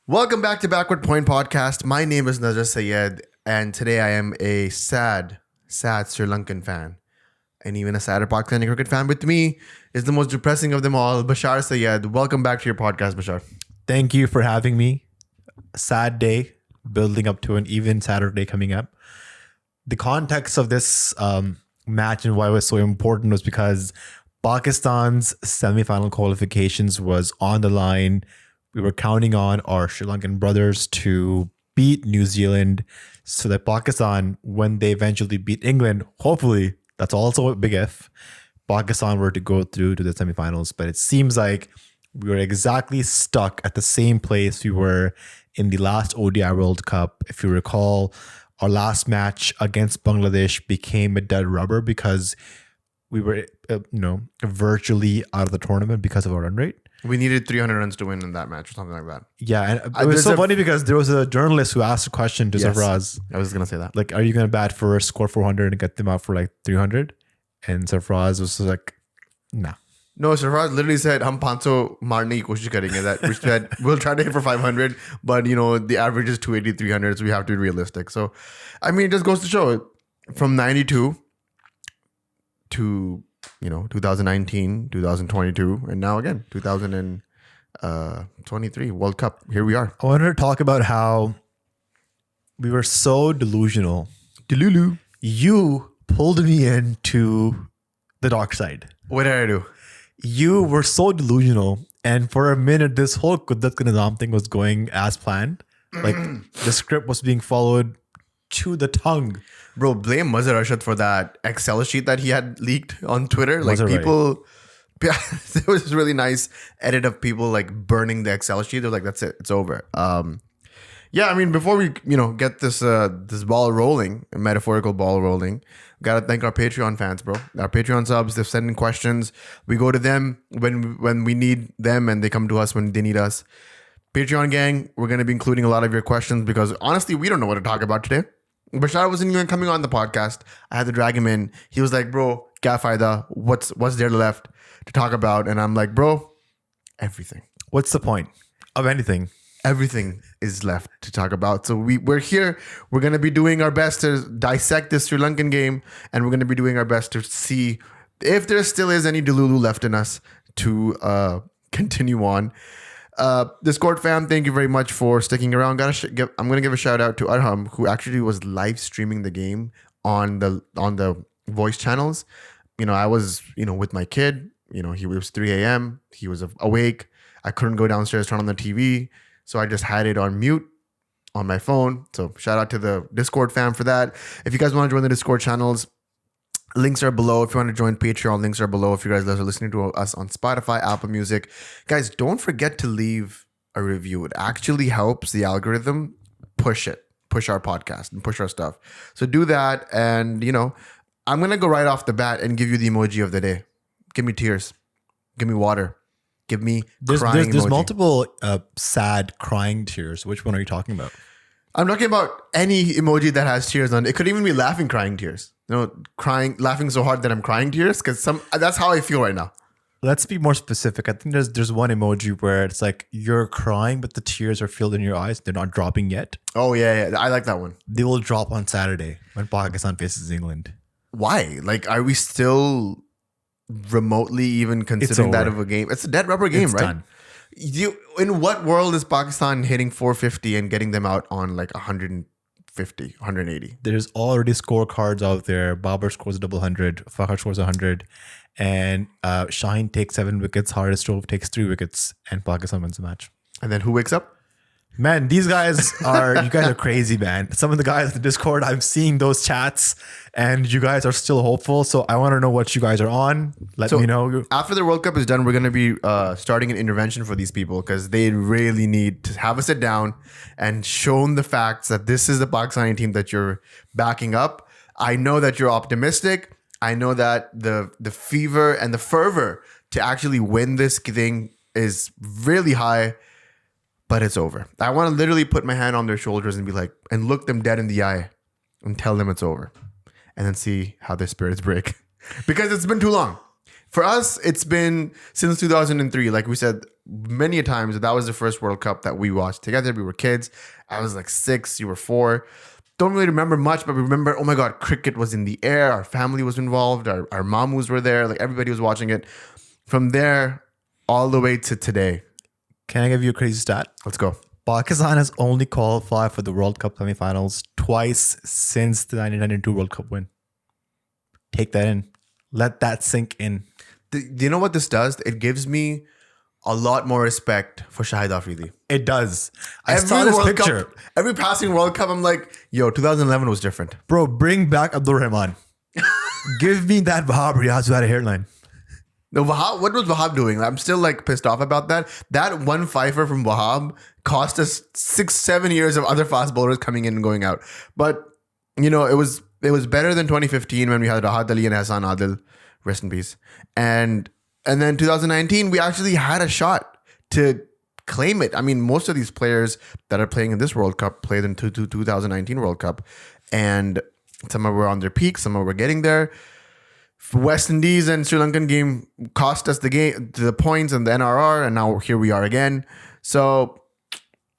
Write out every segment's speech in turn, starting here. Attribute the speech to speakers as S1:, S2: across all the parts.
S1: Welcome back to Backward Point Podcast. My name is Nazar Sayed, and today I am a sad Sri Lankan fan. And even a sadder Pakistani cricket fan. With me is the most depressing of them all, Bashar Sayed. Welcome back to your podcast, Bashar.
S2: Thank you for having me. Sad day, building up to an even sadder day coming up. The context of this match and why it was so important was because Pakistan's semi-final qualifications was on the line. We were counting on our Sri Lankan brothers to beat New Zealand so that Pakistan, when they eventually beat England, hopefully, that's also a big if, Pakistan were to go through to the semifinals. But it seems like we were exactly stuck at the same place we were in the last ODI World Cup. If you recall, our last match against Bangladesh became a dead rubber because we were, virtually out of the tournament because of our run rate.
S1: We needed 300 runs to win in that match or something like that.
S2: Yeah, and it was so funny because there was a journalist who asked a question to Sarfraz.
S1: I was going to say that.
S2: Like, are you going to bat first, score 400 and get them out for like 300? And Sarfraz was like, nah.
S1: No, Sarfraz literally said, "Hum 500 marne ki koshish karenge." That we said we'll try to hit for 500, but the average is 280, 300, so we have to be realistic. So, I mean, it just goes to show from 92 to 2019, 2022, and now again 2023 World Cup. Here we are.
S2: I wanted to talk about how we were so delusional.
S1: Delulu.
S2: You pulled me into the dark side.
S1: What did I do?
S2: You were so delusional, and for a minute, this whole Qudrat nizam thing was going as planned. Like the script was being followed to the tongue.
S1: Bro, blame Mazhar Arshad for that Excel sheet that he had leaked on Twitter. Like
S2: Mazhar,
S1: people, there was this really nice edit of people like burning the Excel sheet. They're like, "That's it, it's over." Yeah, I mean, before we get this ball rolling, a metaphorical ball rolling, gotta thank our Patreon fans, bro. Our Patreon subs, they've sent in questions. We go to them when we need them, and they come to us when they need us. Patreon gang, we're gonna be including a lot of your questions because honestly, we don't know what to talk about today. Bashar wasn't even coming on the podcast. I had to drag him in. He was like, "Bro, kya fayda? What's there left to talk about?" And I'm like, "Bro, everything.
S2: What's the point of anything?
S1: Everything is left to talk about." So we're here. We're going to be doing our best to dissect this Sri Lankan game, and we're going to be doing our best to see if there still is any Delulu left in us to continue on. Discord fam, thank you very much for sticking around. I'm going to give a shout out to Arham, who actually was live streaming the game on the voice channels. I was with my kid. It was 3 a.m. He was awake. I couldn't go downstairs, turn on the TV. So I just had it on mute on my phone. So shout out to the Discord fam for that. If you guys want to join the Discord channels, links are below. If you want to join Patreon, links are below. If you guys are listening to us on Spotify, Apple Music, guys, don't forget to leave a review. It actually helps the algorithm push our podcast and push our stuff. So do that. And, I'm going to go right off the bat and give you the emoji of the day. Give me tears. Give me water. Give me crying
S2: There's
S1: emoji.
S2: multiple sad crying tears. Which one are you talking about?
S1: I'm talking about any emoji that has tears on it. It could even be laughing, crying tears. Laughing so hard that I'm crying tears because that's how I feel right now.
S2: Let's be more specific. I think there's one emoji where it's like you're crying, but the tears are filled in your eyes. They're not dropping yet.
S1: Oh, yeah. I like that one.
S2: They will drop on Saturday when Pakistan faces England.
S1: Why? Like, are we still remotely even considering that of a game? It's a dead rubber game, right?
S2: Done.
S1: In what world is Pakistan hitting 450 and getting them out on like 150, 180?
S2: There's already scorecards out there. Babar scores a double 100. Fakhar scores 100. And Shaheen takes 7 wickets. Hardest Stove takes 3 wickets. And Pakistan wins the match.
S1: And then who wakes up?
S2: Man, you guys are crazy, man. Some of the guys in the Discord, I'm seeing those chats and you guys are still hopeful. So I want to know what you guys are on. Let me know.
S1: After the World Cup is done, we're going to be starting an intervention for these people because they really need to have a sit down and show them the facts that this is the Pakistani team that you're backing up. I know that you're optimistic. I know that the fever and the fervor to actually win this thing is really high. But it's over. I want to literally put my hand on their shoulders and be like, and look them dead in the eye and tell them it's over. And then see how their spirits break. Because it's been too long. For us, it's been since 2003. Like we said many a times, that was the first World Cup that we watched together. We were kids. I was like 6, you were 4. Don't really remember much, but we remember, oh my God, cricket was in the air. Our family was involved. Our mamus were there. Like everybody was watching it. From there, all the way to today.
S2: Can I give you a crazy stat?
S1: Let's go.
S2: Pakistan has only qualified for the World Cup semifinals twice since the 1992 World Cup win. Take that in. Let that sink in.
S1: Do you know what this does? It gives me a lot more respect for Shahid Afridi.
S2: It does. I saw this
S1: World
S2: picture.
S1: Cup, every passing World Cup, I'm like, yo, 2011 was different.
S2: Bro, bring back Abdul Rahman. Give me that Wahab Riaz who had a hairline.
S1: No, Wahab, what was Wahab doing? I'm still like pissed off about that. That one fifer from Wahab cost us 6-7 years of other fast bowlers coming in and going out. But you know, it was better than 2015 when we had Rahat Ali and Hassan Adil, rest in peace. And then 2019 we actually had a shot to claim it. I mean, most of these players that are playing in this World Cup played in 2019 World Cup, and some of them were on their peak, some of them were getting there. West Indies and Sri Lankan game cost us the points and the NRR, and now here we are again. So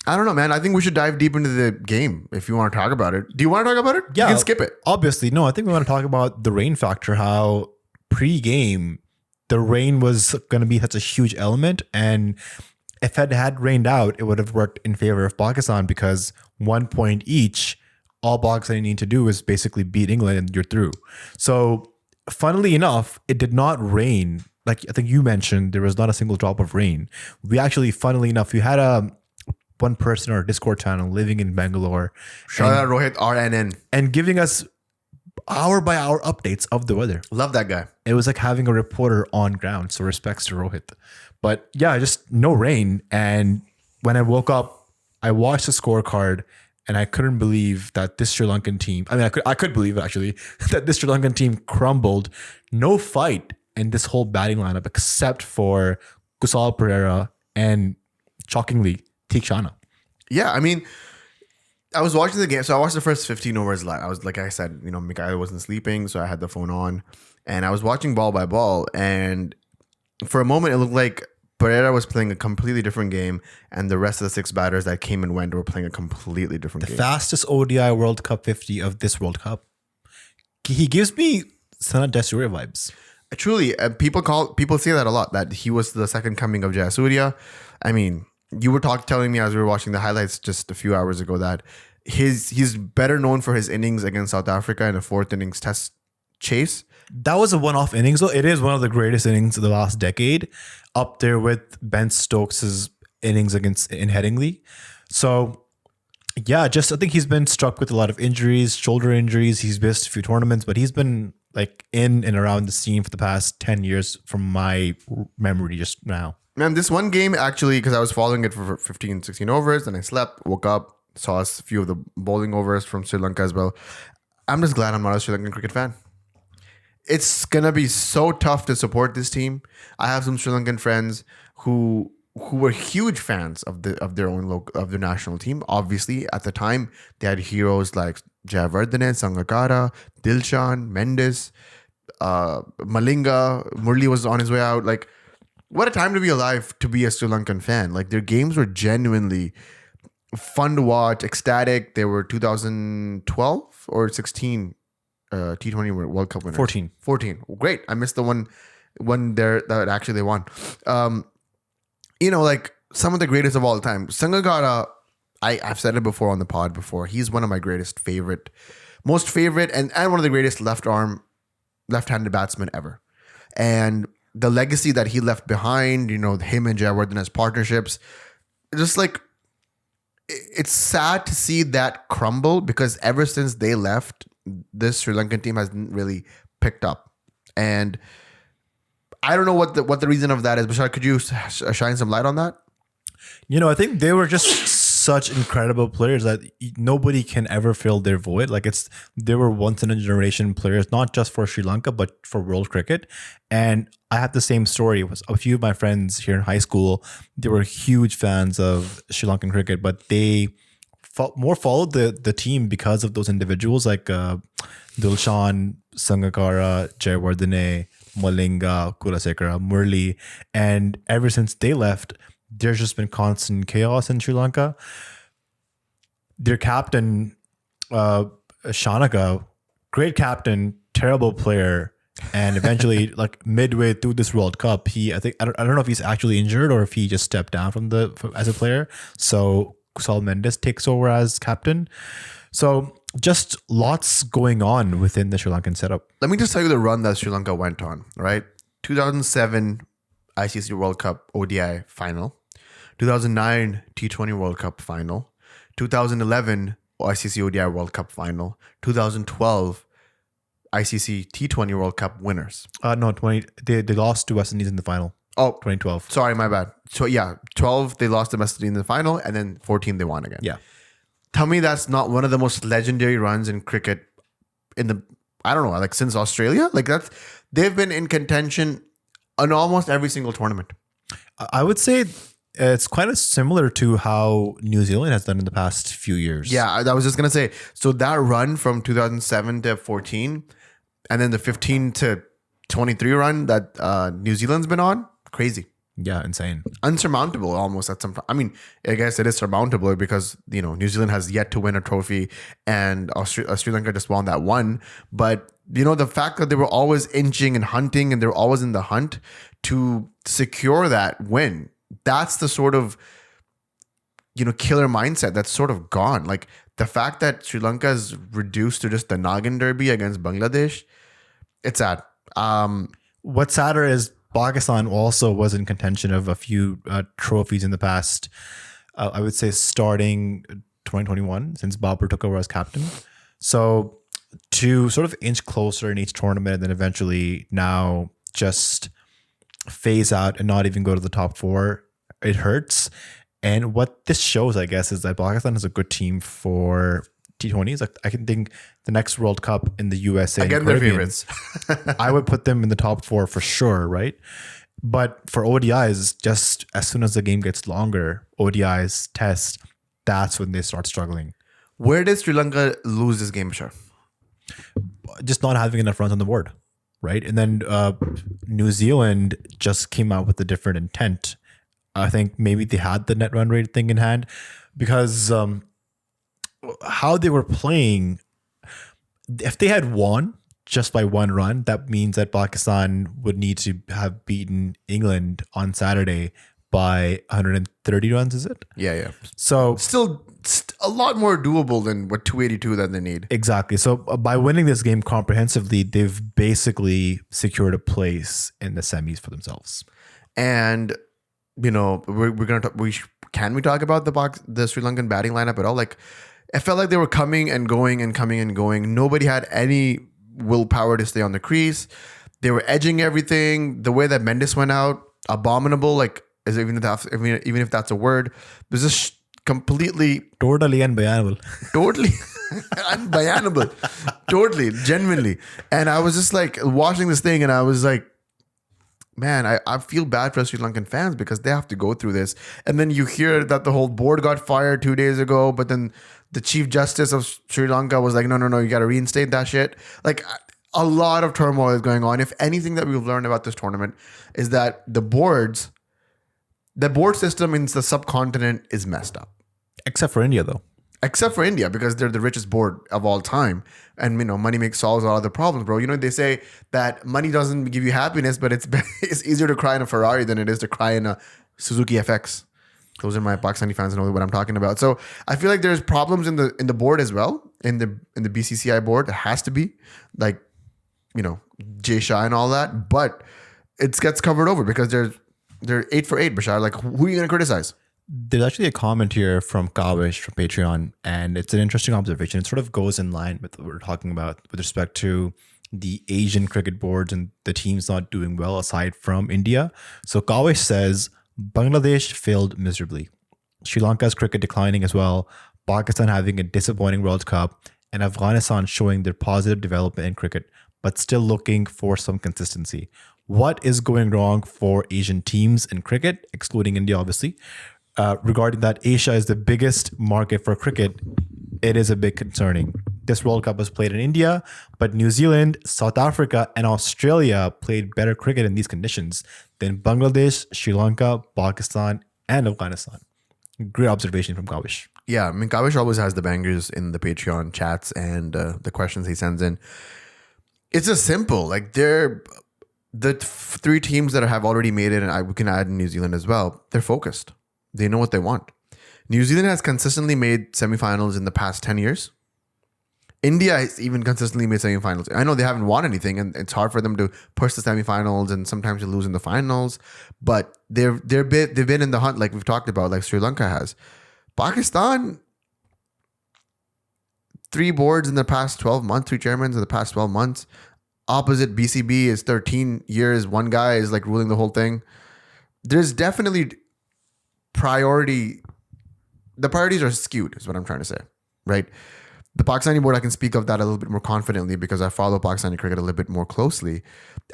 S1: I don't know, man. I think we should dive deep into the game if you want to talk about it. Do you want to talk about it?
S2: Yeah,
S1: You can skip it.
S2: Obviously, no. I think we want to talk about the rain factor. How pre-game the rain was going to be such a huge element, and if it had rained out, it would have worked in favor of Pakistan because 1 point each. All Pakistan need to do is basically beat England, and you're through. So. Funnily enough, it did not rain. Like I think you mentioned, there was not a single drop of rain. We actually, funnily enough, we had one person on our Discord channel living in Bangalore.
S1: Shout out Rohit RNN.
S2: And giving us hour by hour updates of the weather.
S1: Love that guy.
S2: It was like having a reporter on ground. So respects to Rohit. But yeah, just no rain. And when I woke up, I watched the scorecard. And I couldn't believe that this Sri Lankan team, I could believe actually, that this Sri Lankan team crumbled. No fight in this whole batting lineup except for Kusal Pereira and, shockingly, Theekshana.
S1: Yeah, I mean, I was watching the game. So I watched the first 15 overs live. I was, like I said, you know, Mikhail wasn't sleeping, so I had the phone on. And I was watching ball by ball. And for a moment, it looked like Pereira was playing a completely different game, and the rest of the 6 batters that came and went were playing a completely different game.
S2: The fastest ODI World Cup 50 of this World Cup. He gives me Sanat Jayasuriya vibes.
S1: Truly, people say that a lot, that he was the second coming of Jayasuriya. I mean, you were telling me as we were watching the highlights just a few hours ago that he's better known for his innings against South Africa in a 4th innings test chase.
S2: That was a one-off innings, though. It is one of the greatest innings of the last decade, up there with Ben Stokes' innings in Headingley. So, yeah, I think he's been struck with a lot of injuries, shoulder injuries. He's missed a few tournaments, but he's been like in and around the scene for the past 10 years from my memory just now.
S1: Man, this one game actually, because I was following it for 15, 16 overs, and I slept, woke up, saw a few of the bowling overs from Sri Lanka as well. I'm just glad I'm not a Sri Lankan cricket fan. It's gonna be so tough to support this team. I have some Sri Lankan friends who were huge fans of their national team. Obviously, at the time, they had heroes like Jayawardene, Sangakkara, Dilshan, Mendes, Malinga. Murli was on his way out. Like, what a time to be alive to be a Sri Lankan fan. Like, their games were genuinely fun to watch, ecstatic. They were 2012 or 16. T20 World Cup winners. 14. Great. I missed the one there that actually they won. You know, like some of the greatest of all time. Sangakkara, I've said it before on the pod before. He's one of my most favorite, and one of the greatest left-handed batsmen ever. And the legacy that he left behind, you know, him and Jayawardene's partnerships, just like, it's sad to see that crumble because ever since they left, this Sri Lankan team hasn't really picked up. And I don't know what the reason of that is. Bashar, could you shine some light on that?
S2: You know, I think they were just such incredible players that nobody can ever fill their void. Like they were once in a generation players, not just for Sri Lanka, but for world cricket. And I have the same story. With a few of my friends here in high school, they were huge fans of Sri Lankan cricket, but they followed the team because of those individuals like Dilshan, Sangakkara, Jayawardene, Malinga, Kulasekara, Murli. And ever since they left, there's just been constant chaos in Sri Lanka. Their captain, Shanaka, great captain, terrible player. And eventually, like midway through this World Cup, I don't know if he's actually injured or if he just stepped down as a player. So Kusal Mendes takes over as captain. So just lots going on within the Sri Lankan setup.
S1: Let me just tell you the run that Sri Lanka went on, right? 2007 ICC World Cup ODI final, 2009 T20 World Cup final, 2011 ICC ODI World Cup final, 2012 ICC T20 World Cup winners.
S2: No, 20. They lost to West Indies in the final.
S1: Oh,
S2: 2012.
S1: Sorry, my bad. So yeah, 12 they lost to West Indies in the final, and then 14 they won again.
S2: Yeah.
S1: Tell me that's not one of the most legendary runs in cricket in the, I don't know, like since Australia? Like they've been in contention on almost every single tournament.
S2: I would say it's quite similar to how New Zealand has done in the past few years.
S1: Yeah, I was just going to say, so that run from 2007 to 14, and then the 15 to 23 run that New Zealand's been on, crazy.
S2: Yeah, insane.
S1: Unsurmountable almost at some time. I mean, I guess it is surmountable because, New Zealand has yet to win a trophy and Sri Lanka just won that one. But, the fact that they were always inching and hunting and they were always in the hunt to secure that win, that's the sort of, killer mindset that's sort of gone. Like the fact that Sri Lanka is reduced to just the Nagin Derby against Bangladesh, it's sad.
S2: What's sadder is Pakistan also was in contention of a few trophies in the past, I would say starting 2021 since Babar took over as captain. So to sort of inch closer in each tournament and then eventually now just phase out and not even go to the top four, it hurts. And what this shows, I guess, is that Pakistan is a good team for T20s. Like I can think the next World Cup in the USA
S1: again, their favorites.
S2: I would put them in the top four for sure, right? But for ODIs, just as soon as the game gets longer, ODIs, tests, that's when they start struggling.
S1: Where did Sri Lanka lose this game, Bashar?
S2: Just not having enough runs on the board, right? And then New Zealand just came out with a different intent. I think maybe they had the net run rate thing in hand because how they were playing, if they had won just by one run, that means that Pakistan would need to have beaten England on Saturday by 130 runs, is it?
S1: Yeah.
S2: So
S1: still a lot more doable than what 282 that they need.
S2: Exactly. So by winning this game comprehensively, they've basically secured a place in the semis for themselves.
S1: And we're gonna talk. Can we talk about the Sri Lankan batting lineup at all? Like, I felt like they were coming and going and coming and going. Nobody had any willpower to stay on the crease. They were edging everything. The way that Mendes went out, abominable. Like, even if that's a word, there's just completely
S2: totally unbearable.
S1: Totally unbearable. Totally, genuinely. And I was just like watching this thing, and I was like, man, I feel bad for Sri Lankan fans because they have to go through this. And then you hear that the whole board got fired 2 days ago, but then the Chief Justice of Sri Lanka was like, no, you got to reinstate that shit. Like a lot of turmoil is going on. If anything that we've learned about this tournament is that the board system in the subcontinent is messed up.
S2: Except for India, though.
S1: Except for India, because they're the richest solves of all time. And, money solves all the problems, bro. They say that money doesn't give you happiness, but it's easier to cry in a Ferrari than it is to cry in a Suzuki FX. Those are my Pakistani fans know what I'm talking about. So I feel like there's problems in the board as well, in the BCCI board. It has to be like, Jay Shah and all that, but it gets covered over because they're 8 for 8, Bashar. Like, who are you going to criticize?
S2: There's actually a comment here from Kavish from Patreon, and it's an interesting observation. It sort of goes in line with what we're talking about with respect to the Asian cricket boards and the teams not doing well aside from India. So Kavish says, Bangladesh failed miserably. Sri Lanka's cricket declining as well. Pakistan having a disappointing World Cup, and Afghanistan showing their positive development in cricket, but still looking for some consistency. What is going wrong for Asian teams in cricket, excluding India, obviously? Regarding that, Asia is the biggest market for cricket. It is a bit concerning. this World Cup was played in India, but New Zealand, South Africa, and Australia played better cricket in these conditions than Bangladesh, Sri Lanka, Pakistan, and Afghanistan. Great observation from Kavish.
S1: Yeah, I mean, Kavish always has the bangers in the Patreon chats and the questions he sends in. It's just simple. Like, they're the three teams that have already made it, and we can add New Zealand as well. They're focused. They know what they want. New Zealand has consistently made semifinals in the past 10 years. India has even consistently made semifinals. I know they haven't won anything, and it's hard for them to push the semifinals, and sometimes they lose in the finals. But they've been in the hunt, like we've talked about, like Sri Lanka has. Pakistan, 3 boards in the past 12 months, 3 chairmen in the past 12 months. Opposite BCB is 13 years. One guy is like ruling the whole thing. There's definitely priority. The priorities are skewed, is what I'm trying to say, right? The Pakistani board, I can speak of that a little bit more confidently because I follow Pakistani cricket a little bit more closely.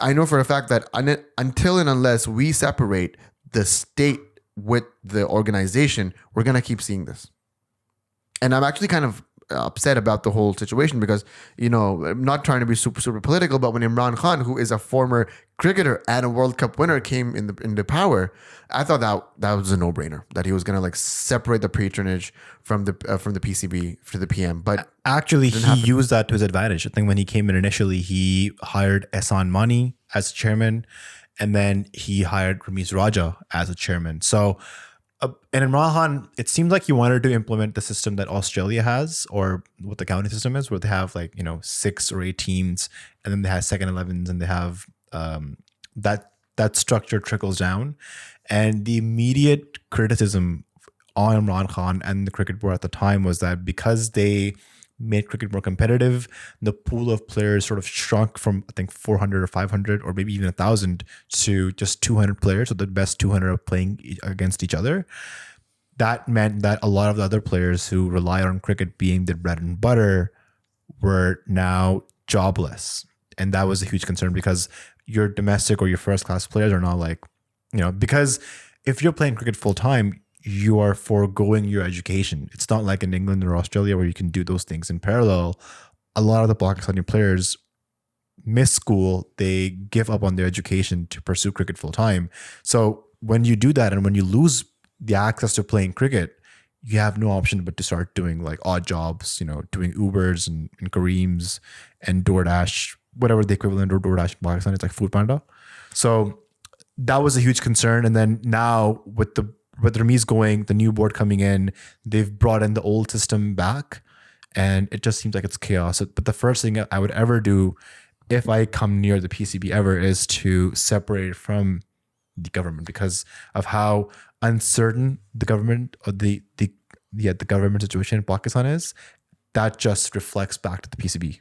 S1: I know for a fact that until and unless we separate the state with the organization, we're going to keep seeing this. And I'm actually kind of upset about the whole situation because, you know, I'm not trying to be super political, but when Imran Khan, who is a former cricketer and a World Cup winner, came into power, I thought that was a no-brainer, that he was going to like separate the patronage from the PCB to the PM. But
S2: actually, he used that to his advantage. I think when he came in initially, he hired Ehsan Mani as chairman, and then he hired Ramiz Raja as a chairman. So and Imran Khan, it seemed like he wanted to implement the system that Australia has, or what the county system is, where they have like, you know, 6 or 8 teams, and then they have second 11s, and they have that structure trickles down. And the immediate criticism on Imran Khan and the cricket board at the time was that because they made cricket more competitive, the pool of players sort of shrunk from, I think, 400 or 500 or maybe even 1,000 to just 200 players. So the best 200 are playing against each other. That meant that a lot of the other players who rely on cricket being their bread and butter were now jobless. And that was a huge concern because your domestic or your first class players are not like, you know, because if you're playing cricket full time, you are foregoing your education. It's not like in England or Australia where you can do those things in parallel. A lot of the Pakistani players miss school. They give up on their education to pursue cricket full time. So when you do that and when you lose the access to playing cricket, you have no option but to start doing like odd jobs, you know, doing Ubers and Kareems and DoorDash, whatever the equivalent of DoorDash in Pakistan, it's like Food Panda. So that was a huge concern. And then now with Ramiz going, the new board coming in, they've brought in the old system back, and it just seems like it's chaos. But the first thing I would ever do if I come near the PCB ever is to separate it from the government because of how uncertain the government or the government situation in Pakistan is. That just reflects back to the PCB.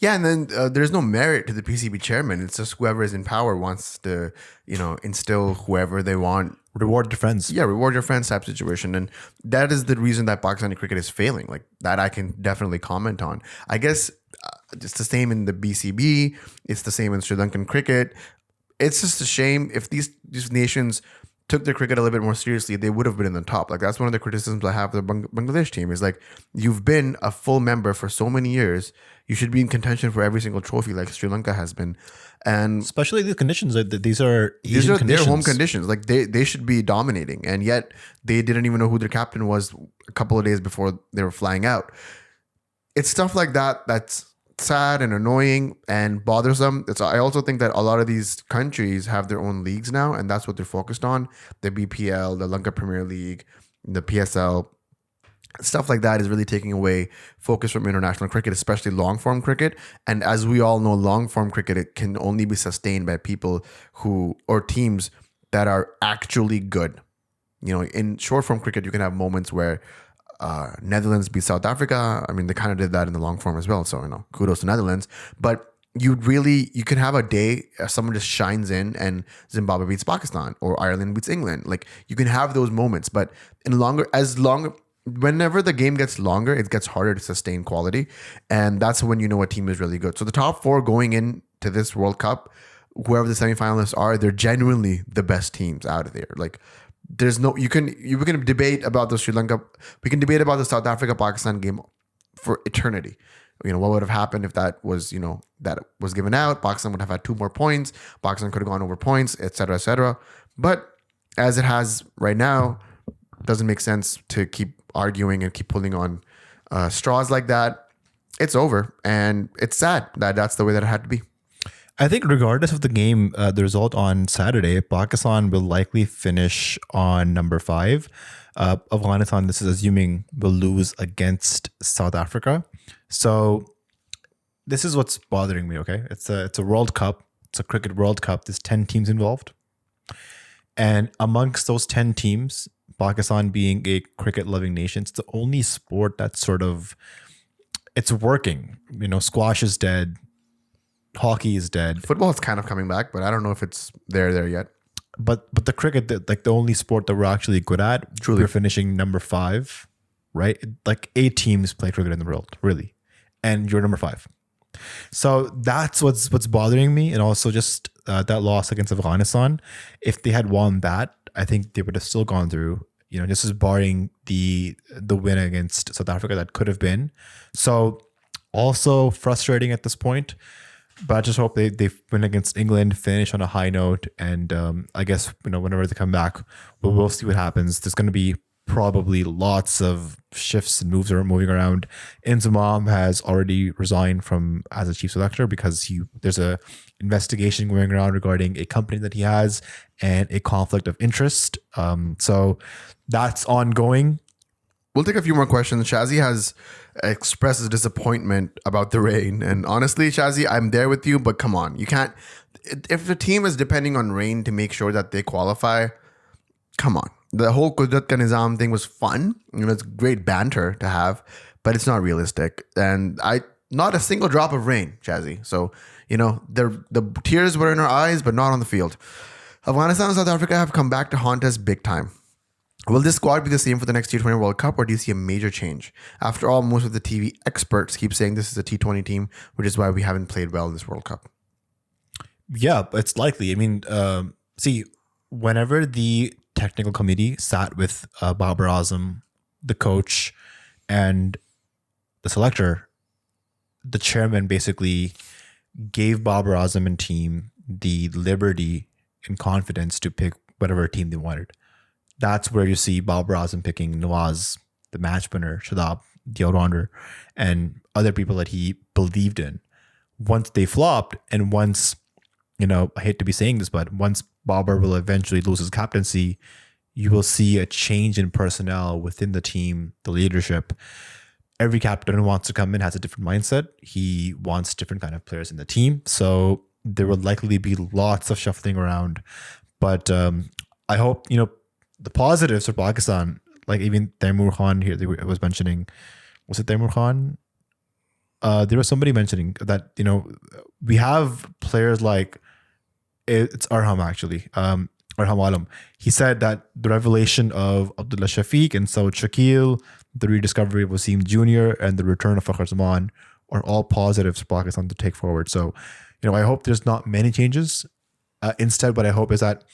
S1: Yeah, and then there's no merit to the PCB chairman. It's just whoever is in power wants to, you know, instill whoever they want.
S2: Reward your friends.
S1: Yeah, reward your friends type situation. And that is the reason that Pakistani cricket is failing. Like that I can definitely comment on. I guess it's the same in the BCB. It's the same in Sri Lankan cricket. It's just a shame if these nations took their cricket a little bit more seriously, they would have been in the top. Like that's one of the criticisms I have of the Bangladesh team is like, you've been a full member for so many years. You should be in contention for every single trophy like Sri Lanka has been. And
S2: especially the conditions, these are
S1: their home conditions. Like they should be dominating. And yet they didn't even know who their captain was a couple of days before they were flying out. It's stuff like that that's sad and annoying and bothersome. I also think that a lot of these countries have their own leagues now, and that's what they're focused on. The BPL, the Lanka Premier League, the PSL. Stuff like that is really taking away focus from international cricket, especially long form cricket. And as we all know, long form cricket, it can only be sustained by people or teams that are actually good. You know, in short form cricket, you can have moments where Netherlands beat South Africa. I mean, they kind of did that in the long form as well. So, you know, kudos to Netherlands. But you can have a day someone just shines in and Zimbabwe beats Pakistan or Ireland beats England. Like you can have those moments, but whenever the game gets longer, it gets harder to sustain quality. And that's when you know a team is really good. So the top 4 going into this World Cup, whoever the semifinalists are, they're genuinely the best teams out of there. Like there's no, you can debate about the Sri Lanka, we can debate about the South Africa Pakistan game for eternity. What would have happened if that was, that was given out? Pakistan would have had 2 more points. Pakistan could have gone over points, etc., etc. But as it has right now, doesn't make sense to keep arguing and keep pulling on straws like that. It's over, and it's sad that that's the way that it had to be.
S2: I think regardless of the game, the result on Saturday, Pakistan will likely finish on number 5. Afghanistan, this is assuming, will lose against South Africa. So this is what's bothering me, okay? It's a World Cup. It's a cricket World Cup. There's 10 teams involved. And amongst those 10 teams, Pakistan being a cricket-loving nation, it's the only sport that's sort of, it's working. Squash is dead. Hockey is dead.
S1: Football is kind of coming back, but I don't know if it's there yet.
S2: But the cricket, the only sport that we're actually good at,
S1: Truly.
S2: we're finishing number 5, right? Like 8 teams play cricket in the world, really, and you're number 5. So that's what's bothering me, and also just that loss against Afghanistan. If they had won that, I think they would have still gone through. This is barring the win against South Africa that could have been. So also frustrating at this point. But I just hope they win against England, finish on a high note, and I guess whenever they come back, we'll see what happens. There's going to be probably lots of shifts and moves are moving around. Nizam has already resigned as a chief selector because there's a investigation going around regarding a company that he has and a conflict of interest. So that's ongoing.
S1: We'll take a few more questions. Shazzy has expressed his disappointment about the rain. And honestly, Shazzy, I'm there with you, but come on. You can't... If the team is depending on rain to make sure that they qualify, come on. The whole Qudrat nizam thing was fun. It's great banter to have, but it's not realistic. And not a single drop of rain, Shazzy. So, the tears were in our eyes, but not on the field. Afghanistan and South Africa have come back to haunt us big time. Will this squad be the same for the next T20 World Cup, or do you see a major change? After all, most of the TV experts keep saying this is a T20 team, which is why we haven't played well in this World Cup.
S2: Yeah, it's likely. I mean, see, whenever the technical committee sat with Babar, the coach, and the selector, the chairman basically gave Babar and team the liberty and confidence to pick whatever team they wanted. That's where you see Babar picking Nawaz, the match winner, Shadab, the all-rounder, and other people that he believed in. Once they flopped, and once, I hate to be saying this, but once Babar will eventually lose his captaincy, you will see a change in personnel within the team, the leadership. Every captain who wants to come in has a different mindset. He wants different kind of players in the team. So there will likely be lots of shuffling around. But I hope, the positives for Pakistan, like even Taimur Khan here, they was mentioning, was it Taimur Khan? There was somebody mentioning that, we have players like, it's Arham actually, Arham Alam. He said that the revelation of Abdullah Shafiq and Saud Shakil, the rediscovery of Wasim Jr., and the return of Fakhar Zaman are all positives for Pakistan to take forward. So, I hope there's not many changes. Instead, what I hope is that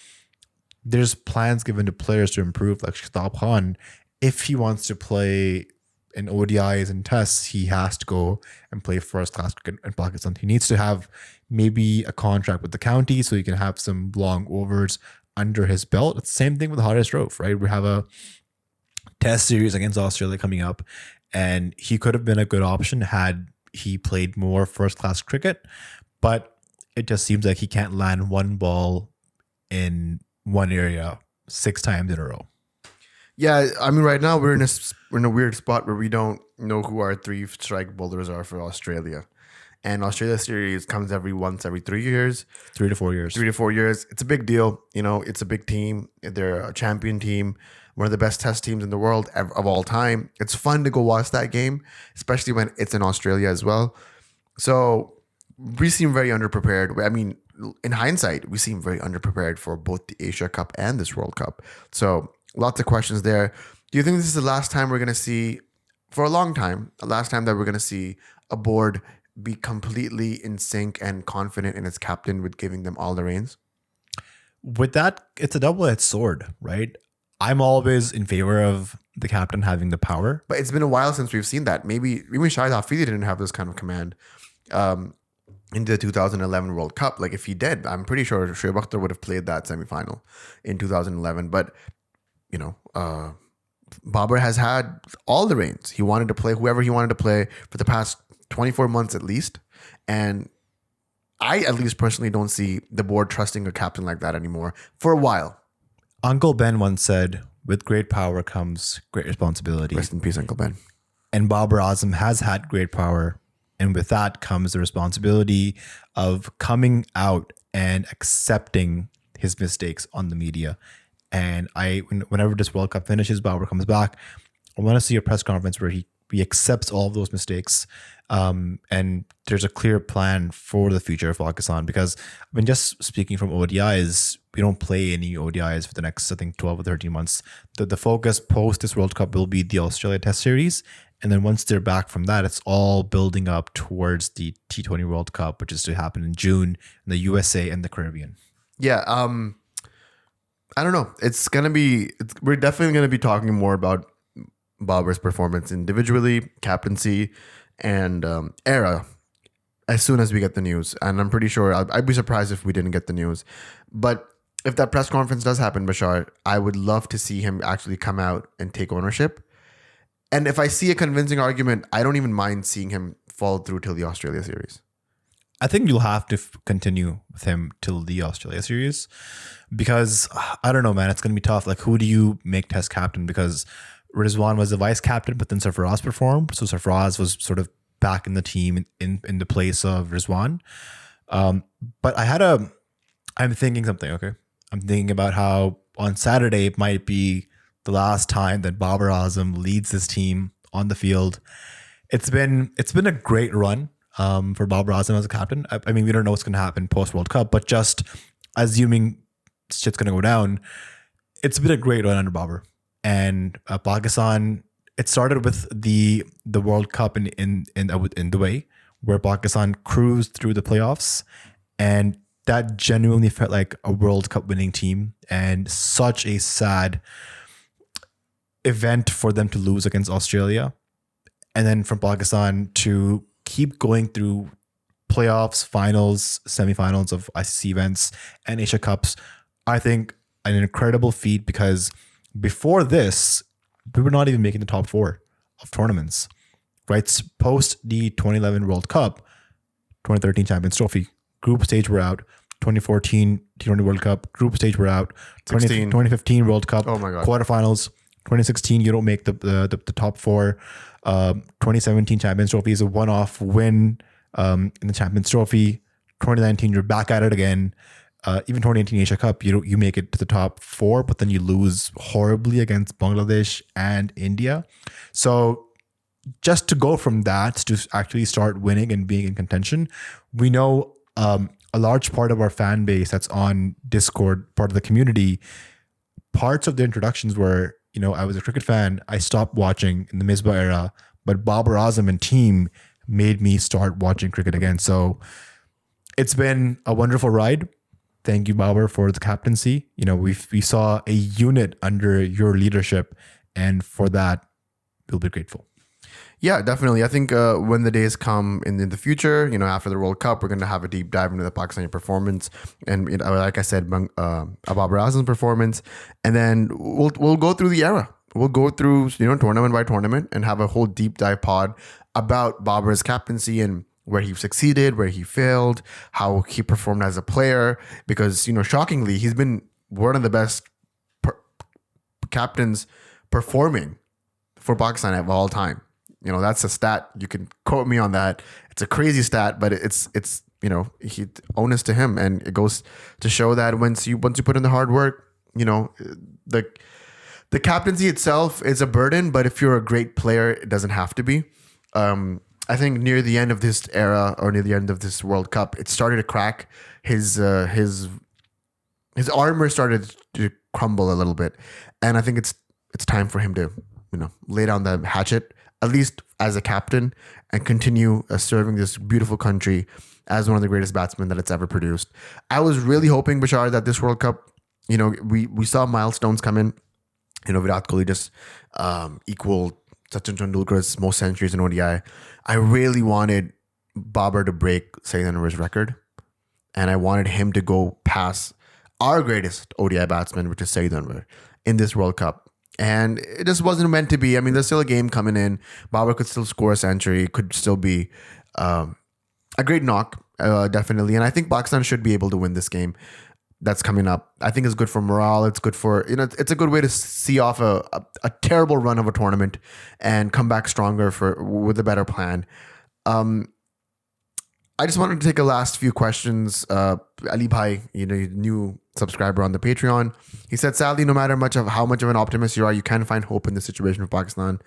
S2: there's plans given to players to improve, like Shadab Khan. If he wants to play in ODIs and tests, he has to go and play first class cricket in Pakistan. He needs to have maybe a contract with the county so he can have some long overs under his belt. It's the same thing with Haris Rauf, right? We have a test series against Australia coming up, and he could have been a good option had he played more first class cricket, but it just seems like he can't land one ball in one area 6 times in a row.
S1: Yeah, I mean, right now we're in a weird spot where we don't know who our 3 strike bowlers are for Australia. And Australia series comes every 3 years.
S2: 3 to 4 years.
S1: 3 to 4 years. It's a big deal. It's a big team. They're a champion team, one of the best test teams in the world of all time. It's fun to go watch that game, especially when it's in Australia as well. So we seem very underprepared. I mean, in hindsight, we seem very underprepared for both the Asia Cup and this World Cup. So lots of questions there. Do you think this is the last time we're going to see, for a long time, the last time that we're going to see a board be completely in sync and confident in its captain with giving them all the reins?
S2: With that, it's a double-edged sword, right? I'm always in favor of the captain having the power.
S1: But it's been a while since we've seen that. Maybe even Shahid Hafidi didn't have this kind of command in the 2011 World Cup. Like if he did, I'm pretty sure Shoaib Akhtar would have played that semifinal in 2011. But Babar has had all the reins. He wanted to play whoever he wanted to play for the past 24 months at least. And I at least personally don't see the board trusting a captain like that anymore for a while.
S2: Uncle Ben once said, with great power comes great responsibility.
S1: Rest in peace, Uncle Ben.
S2: And Babar Azam has had great power. And with that comes the responsibility of coming out and accepting his mistakes on the media. And whenever this World Cup finishes, Babar comes back, I want to see a press conference where he accepts all of those mistakes. And there's a clear plan for the future of Pakistan, because when just speaking from ODIs, we don't play any ODIs for the next, I think, 12 or 13 months. The focus post this World Cup will be the Australia Test Series. And then once they're back from that, it's all building up towards the T20 World Cup, which is to happen in June in the USA and the Caribbean.
S1: Yeah. I don't know. We're definitely going to be talking more about Babar's performance individually, captaincy, and era as soon as we get the news. And I'm pretty sure I'd be surprised if we didn't get the news. But if that press conference does happen, Bashar, I would love to see him actually come out and take ownership. And if I see a convincing argument, I don't even mind seeing him fall through till the Australia series.
S2: I think you'll have to continue with him till the Australia series, because I don't know, man, it's going to be tough. Like, who do you make test captain? Because Rizwan was the vice captain, but then Sarfaraz performed. So Sarfaraz was sort of back in the team in the place of Rizwan. But I'm thinking something, okay? I'm thinking about how on Saturday it might be the last time that Babar Azam leads his team on the field. It's been a great run for Babar Azam as a captain. I mean, we don't know what's going to happen post World Cup, but just assuming shit's going to go down, it's been a great run under Babar. And Pakistan, it started with the World Cup in the way where Pakistan cruised through the playoffs, and that genuinely felt like a World Cup winning team, and such a sad event for them to lose against Australia. And then from Pakistan to keep going through playoffs, finals, semifinals of ICC events and Asia Cups, I think an incredible feat, because before this, we were not even making the top 4 of tournaments, right? Post the 2011 World Cup, 2013 Champions Trophy, group stage we're out, 2014 T20 World Cup, group stage we're out, 2015 World Cup,
S1: oh my God,
S2: quarterfinals, 2016 you don't make the top 4, 2017 Champions Trophy is a one-off win in the Champions Trophy, 2019 you're back at it again. Even 2018 Asia Cup, you make it to the top 4, but then you lose horribly against Bangladesh and India. So just to go from that to actually start winning and being in contention, we know a large part of our fan base that's on Discord, part of the community, parts of the introductions were, I was a cricket fan, I stopped watching in the Misbah era, but Babar Azam and team made me start watching cricket again. So it's been a wonderful ride. Thank you, Babar, for the captaincy. We saw a unit under your leadership, and for that, we'll be grateful.
S1: Yeah, definitely. I think when the days come in the future, after the World Cup, we're going to have a deep dive into the Pakistani performance, and like I said, Babar Azam's performance, and then we'll go through the era. We'll go through tournament by tournament and have a whole deep dive pod about Babar's captaincy and where he succeeded, where he failed, how he performed as a player. Because, shockingly, he's been one of the best captains performing for Pakistan of all time. That's a stat. You can quote me on that. It's a crazy stat, but it's he onus to him. And it goes to show that once you put in the hard work, the captaincy itself is a burden, but if you're a great player, it doesn't have to be. I think near the end of this era, or near the end of this World Cup, it started to crack. His armor started to crumble a little bit, and I think it's time for him to lay down the hatchet, at least as a captain, and continue serving this beautiful country as one of the greatest batsmen that it's ever produced. I was really hoping, Bashar, that this World Cup, we saw milestones come in. Virat Kohli just equaled Sachin Tendulkar's most centuries in ODI. I really wanted Babar to break Saeed Anwar's record, and I wanted him to go past our greatest ODI batsman, which is Saeed Anwar, in this World Cup. And it just wasn't meant to be. I mean, there's still a game coming in. Babar could still score a century, could still be a great knock, definitely. And I think Pakistan should be able to win this game that's coming up. I think it's good for morale. It's good for, it's a good way to see off a terrible run of a tournament and come back stronger with a better plan. I just wanted to take a last few questions. Ali Bhai, new subscriber on the Patreon. He said, sadly, no matter how much of an optimist you are, you can find hope in this situation for Pakistan.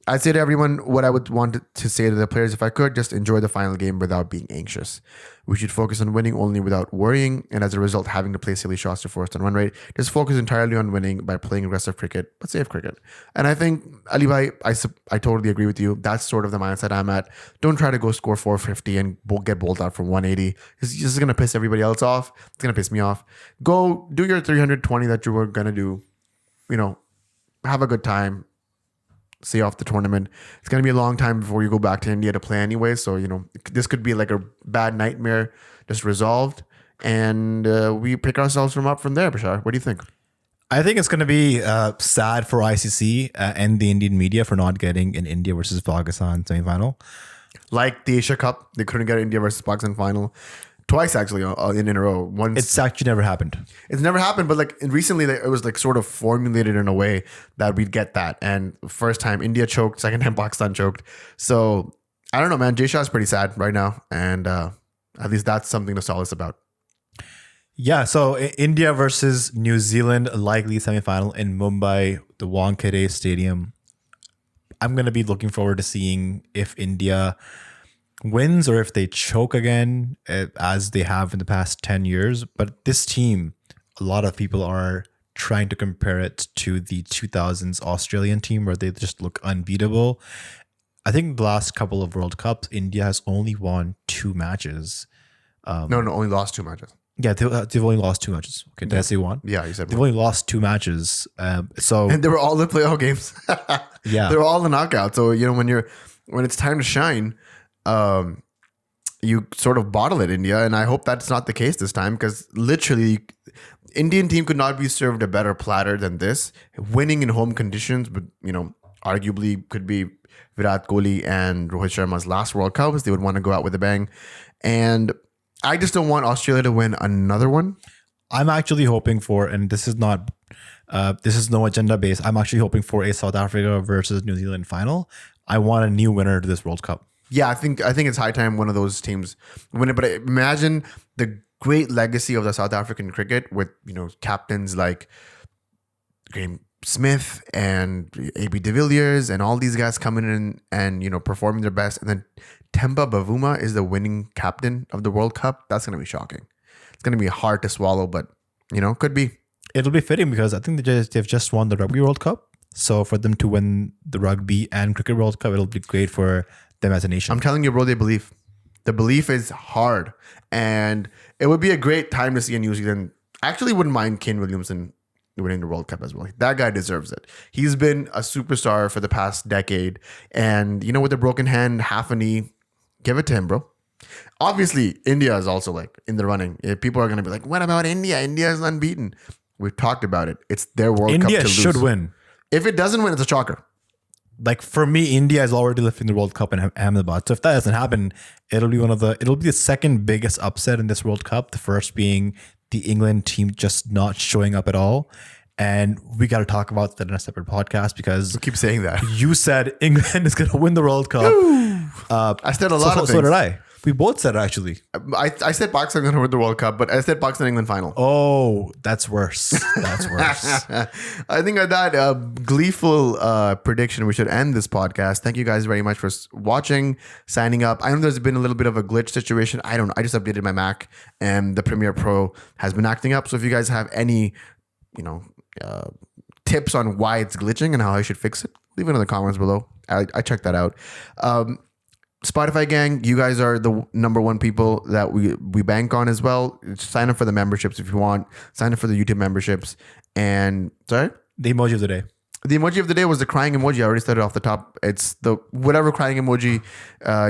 S1: I'd say to everyone what I would want to say to the players, if I could, just enjoy the final game without being anxious. We should focus on winning only without worrying, and as a result, having to play silly shots to force on run rate. Just focus entirely on winning by playing aggressive cricket, but safe cricket. And I think, Ali Bhai, I totally agree with you. That's sort of the mindset I'm at. Don't try to go score 450 and get bowled out from 180. It's just going to piss everybody else off. It's going to piss me off. Go do your 320 that you were going to do. Have a good time. See off the tournament. It's going to be a long time before you go back to India to play anyway. So, this could be like a bad nightmare just resolved. And we pick ourselves up from there, Bashar. What do you think?
S2: I think it's going to be sad for ICC and the Indian media for not getting an India versus Pakistan semifinal.
S1: Like the Asia Cup, they couldn't get India versus Pakistan final. Twice actually in a row. Once
S2: it's actually never happened.
S1: It's never happened, but recently it was sort of formulated in a way that we'd get that. And first time India choked, second time Pakistan choked. So I don't know, man. Jay Shah's pretty sad right now, and at least that's something to solace about.
S2: Yeah. So India versus New Zealand, likely semifinal in Mumbai, the Wankhede Stadium. I'm gonna be looking forward to seeing if India wins or if they choke again, as they have in the past 10 years. But this team, a lot of people are trying to compare it to the 2000s Australian team where they just look unbeatable. I think the last couple of World Cups, India has only won 2 matches.
S1: No, only lost 2 matches.
S2: Yeah, they've only lost 2 matches. Okay, did I say one?
S1: Yeah, you said
S2: they've
S1: one.
S2: only lost 2 matches. And
S1: they were all the playoff games.
S2: Yeah,
S1: they were all the knockout. So when it's time to shine, you sort of bottle it, India, and I hope that's not the case this time, because literally Indian team could not be served a better platter than this. Winning in home conditions, but arguably could be Virat Kohli and Rohit Sharma's last World Cups. They would want to go out with a bang, and I just don't want Australia to win another one.
S2: I'm actually hoping for, and this is no agenda based, I'm actually hoping for a South Africa versus New Zealand final. I want a new winner to this World Cup.
S1: Yeah, I think it's high time one of those teams win it. But imagine the great legacy of the South African cricket with captains like Graeme Smith and AB de Villiers and all these guys coming in and performing their best. And then Temba Bavuma is the winning captain of the World Cup. That's going to be shocking. It's going to be hard to swallow, but could be.
S2: It'll be fitting because I think they've just won the Rugby World Cup. So for them to win the Rugby and Cricket World Cup, it'll be great for them as a nation.
S1: I'm telling you, bro, they believe. The belief is hard. And it would be a great time to see a New Zealand. I actually wouldn't mind Kane Williamson winning the World Cup as well. That guy deserves it. He's been a superstar for the past decade. And, with a broken hand, half a knee, give it to him, bro. Obviously, India is also in the running. People are going to be like, what about India? India is unbeaten. We've talked about it. It's their World Cup to lose.
S2: India should win.
S1: If it doesn't win, it's a shocker.
S2: For me, India is already lifting the World Cup in Ahmedabad. So if that doesn't happen, it'll be the second biggest upset in this World Cup. The first being the England team just not showing up at all. And we got to talk about that in a separate podcast because
S1: you keep saying that.
S2: You said England is going to win the World Cup.
S1: I said a lot of things.
S2: So did I. We both said it, actually.
S1: I said Pakistan going to win the World Cup, but I said Pakistan England final.
S2: Oh, that's worse. That's worse.
S1: I think at that gleeful prediction, we should end this podcast. Thank you guys very much for watching, signing up. I know there's been a little bit of a glitch situation. I just updated my Mac and the Premiere Pro has been acting up. So if you guys have any, tips on why it's glitching and how I should fix it, leave it in the comments below. I checked that out. Spotify gang, you guys are the number one people that we bank on as well. Sign up for the memberships if you want. Sign up for the YouTube memberships. And sorry?
S2: The emoji of the day.
S1: The emoji of the day was the crying emoji. I already said it off the top. It's the whatever crying emoji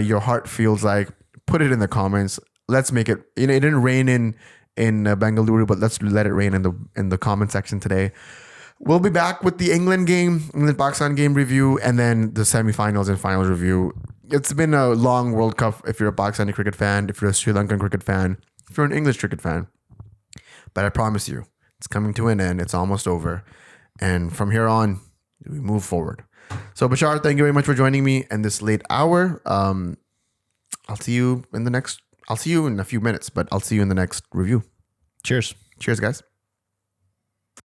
S1: your heart feels like. Put it in the comments. Let's make it. It didn't rain in Bengaluru, but let's let it rain in the comment section today. We'll be back with the England Pakistan game review, and then the semifinals and finals review. It's been a long World Cup if you're a Pakistani cricket fan, if you're a Sri Lankan cricket fan, if you're an English cricket fan. But I promise you, it's coming to an end. It's almost over. And from here on, we move forward. So Bashar, thank you very much for joining me in this late hour. I'll see you in a few minutes, but I'll see you in the next review.
S2: Cheers.
S1: Cheers, guys.